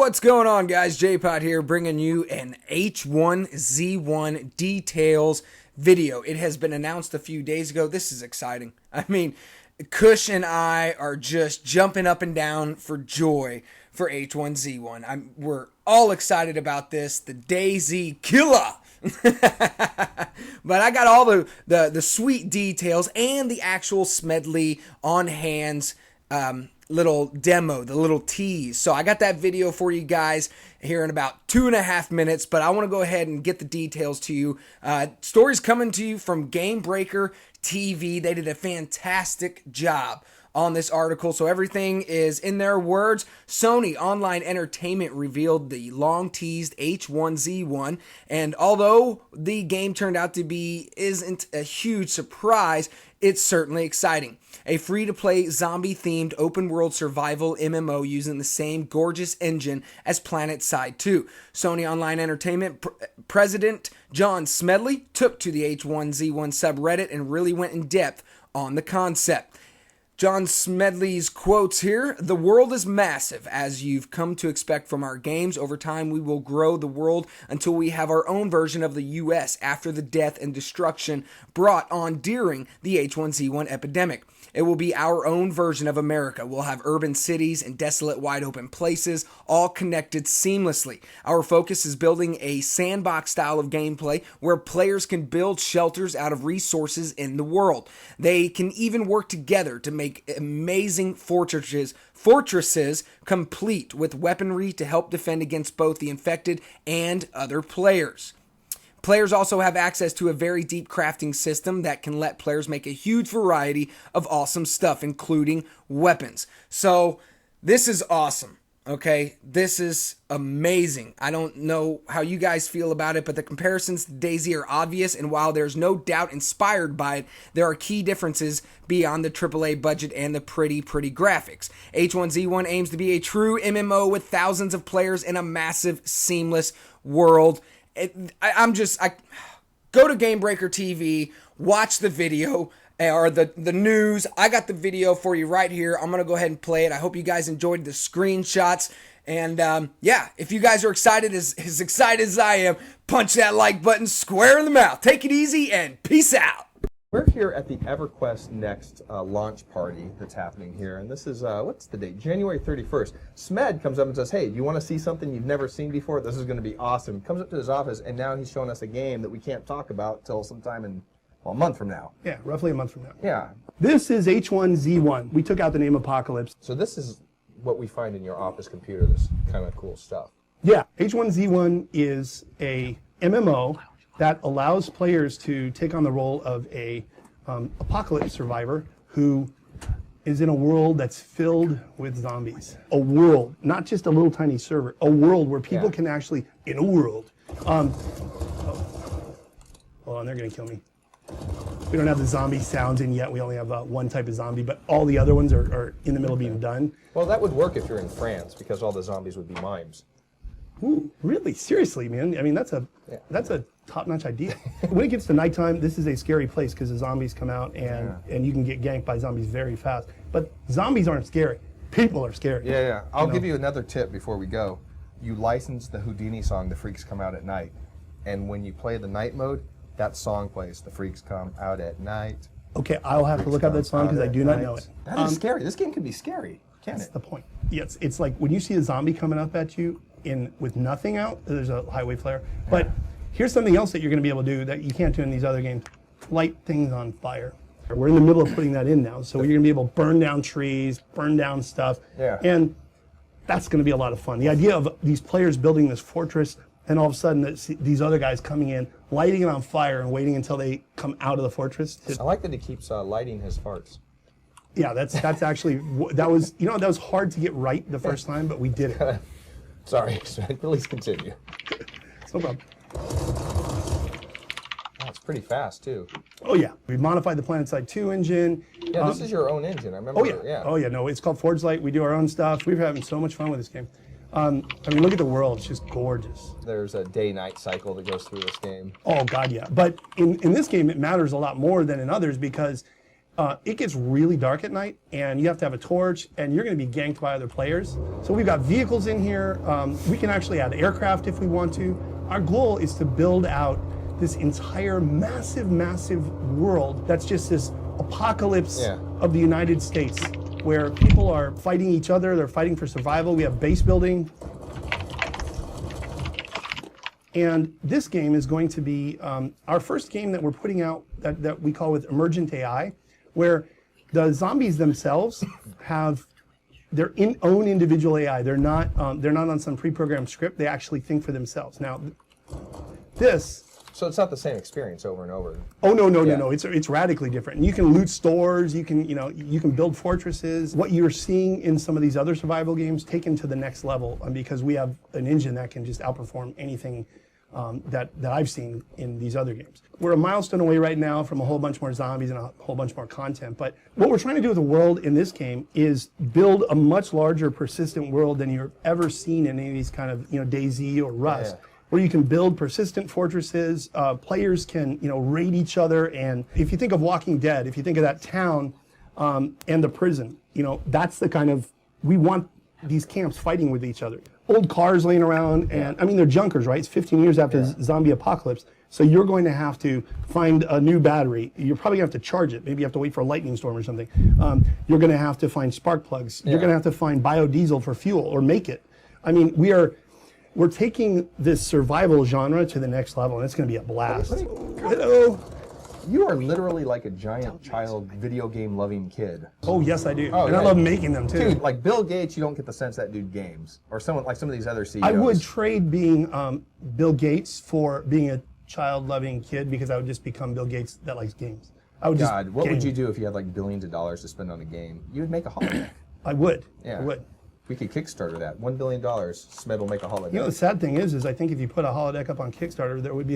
What's going on, guys? J-Pod here, bringing you an H1Z1 details video. It has been announced a few days ago. This is exciting. I mean, Kush and I are just jumping up and down for joy for H1Z1. We're all excited about this. The DayZ killer. But I got all the sweet details and the actual Smedley on hands little demo, the little tease. So I got that video for you guys here in about 2.5 minutes, but I want to go ahead and get the details to you. Stories coming to you from Game Breaker TV. They did a fantastic job on this article, so everything is in their words. Sony Online Entertainment revealed the long-teased H1Z1, and although the game turned out to be isn't a huge surprise, it's certainly exciting. A free-to-play zombie-themed open-world survival MMO using the same gorgeous engine as PlanetSide 2. Sony Online Entertainment President John Smedley took to the H1Z1 subreddit and really went in depth on the concept. John Smedley's quotes here: "The world is massive, as you've come to expect from our games. Over time, we will grow the world until we have our own version of the U.S. after the death and destruction brought on during the H1Z1 epidemic. It will be our own version of America. We'll have urban cities and desolate wide open places, all connected seamlessly. Our focus is building a sandbox style of gameplay where players can build shelters out of resources in the world. They can even work together to make amazing fortresses complete with weaponry to help defend against both the infected and other players. Players also have access to a very deep crafting system that can let players make a huge variety of awesome stuff, including weapons." So this is awesome. Okay, this is amazing. I don't know how you guys feel about it, but the comparisons to DayZ are obvious, and while there's no doubt inspired by it, there are key differences beyond the AAA budget and the pretty graphics. H1Z1 aims to be a true MMO with thousands of players in a massive, seamless world. I go to Game Breaker TV, watch the video or the news. I got the video for you right here. I'm going to go ahead and play it. I hope you guys enjoyed the screenshots. And yeah, if you guys are excited, as excited as I am, punch that like button square in the mouth. Take it easy and peace out. We're here at the EverQuest Next launch party that's happening here, and this is, what's the date? January 31st. Smed comes up and says, "Hey, do you want to see something you've never seen before? This is going to be awesome." Comes up to his office, and now he's showing us a game that we can't talk about till sometime in, well, a month from now. Yeah, roughly a month from now. Yeah. This is H1Z1. We took out the name Apocalypse. So this is what we find in your office computer, this kind of cool stuff. Yeah, H1Z1 is a MMO that allows players to take on the role of a apocalypse survivor who is in a world that's filled with zombies. A world, not just a little tiny server, a world where people can actually, in a world. Hold on, they're gonna kill me. We don't have the zombie sounds in yet. We only have one type of zombie, but all the other ones are in the middle of being done. Well, that would work if you're in France, because all the zombies would be mimes. Ooh, really? Seriously, man? I mean, that's a top-notch idea. When it gets to nighttime, this is a scary place because the zombies come out and you can get ganked by zombies very fast. But zombies aren't scary. People are scary. Yeah. I'll give you another tip before we go. You license the Houdini song, "The Freaks Come Out at Night." And when you play the night mode, that song plays, "The Freaks Come Out at Night." Okay, I'll have to look up that song because I do not know it. That is scary. This game can be scary, can't it? That's the point. Yes, it's like when you see a zombie coming up at you with nothing out, there's a highway flare. But here's something else that you're going to be able to do that you can't do in these other games. Light things on fire. We're in the middle of putting that in now, so you're going to be able to burn down trees, burn down stuff, and that's going to be a lot of fun. The idea of these players building this fortress and all of a sudden these other guys coming in, lighting it on fire and waiting until they come out of the fortress. I like that he keeps lighting his farts. Yeah, that's actually, that was hard to get right the first time, but we did it. Sorry, please continue. No problem. Oh, it's pretty fast, too. Oh, yeah. We modified the PlanetSide 2 engine. Yeah, this is your own engine, I remember. Oh, yeah. No, it's called Forge Light. We do our own stuff. We're having so much fun with this game. I mean, look at the world. It's just gorgeous. There's a day-night cycle that goes through this game. Oh, God, yeah. But in this game, it matters a lot more than in others because it gets really dark at night, and you have to have a torch, and you're going to be ganked by other players. So we've got vehicles in here. We can actually add aircraft if we want to. Our goal is to build out this entire massive, massive world that's just this apocalypse of the United States, where people are fighting each other, they're fighting for survival. We have base building. And this game is going to be our first game that we're putting out that we call with Emergent AI, where the zombies themselves have their own individual AI. They're not on some pre-programmed script. They actually think for themselves. Now, this. So it's not the same experience over and over. Oh no! It's radically different. And you can loot stores. You can build fortresses. What you're seeing in some of these other survival games taken to the next level, because we have an engine that can just outperform anything that I've seen in these other games. We're a milestone away right now from a whole bunch more zombies and a whole bunch more content. But what we're trying to do with the world in this game is build a much larger, persistent world than you've ever seen in any of these kind of DayZ or Rust. Yeah. Where you can build persistent fortresses, players can raid each other, and if you think of Walking Dead, if you think of that town and the prison, that's the kind of, we want these camps fighting with each other. Old cars laying around, and I mean they're junkers, right? It's 15 years after the zombie apocalypse, so you're going to have to find a new battery. You're probably going to have to charge it. Maybe you have to wait for a lightning storm or something. You're going to have to find spark plugs. You're going to have to find biodiesel for fuel or make it. I mean, we're taking this survival genre to the next level, and it's going to be a blast. Hello. You are literally like a giant child video game loving kid. Oh, yes, I do. And I love making them, too. Dude, like Bill Gates, you don't get the sense that dude games. Or someone like some of these other CEOs. I would trade being Bill Gates for being a child loving kid, because I would just become Bill Gates that likes games. I would what would you do if you had like billions of dollars to spend on a game? You would make a holodeck. I would. Yeah. I would. We could Kickstarter that. $1 billion, Smed will make a holodeck. The sad thing is I think if you put a holodeck up on Kickstarter, there would be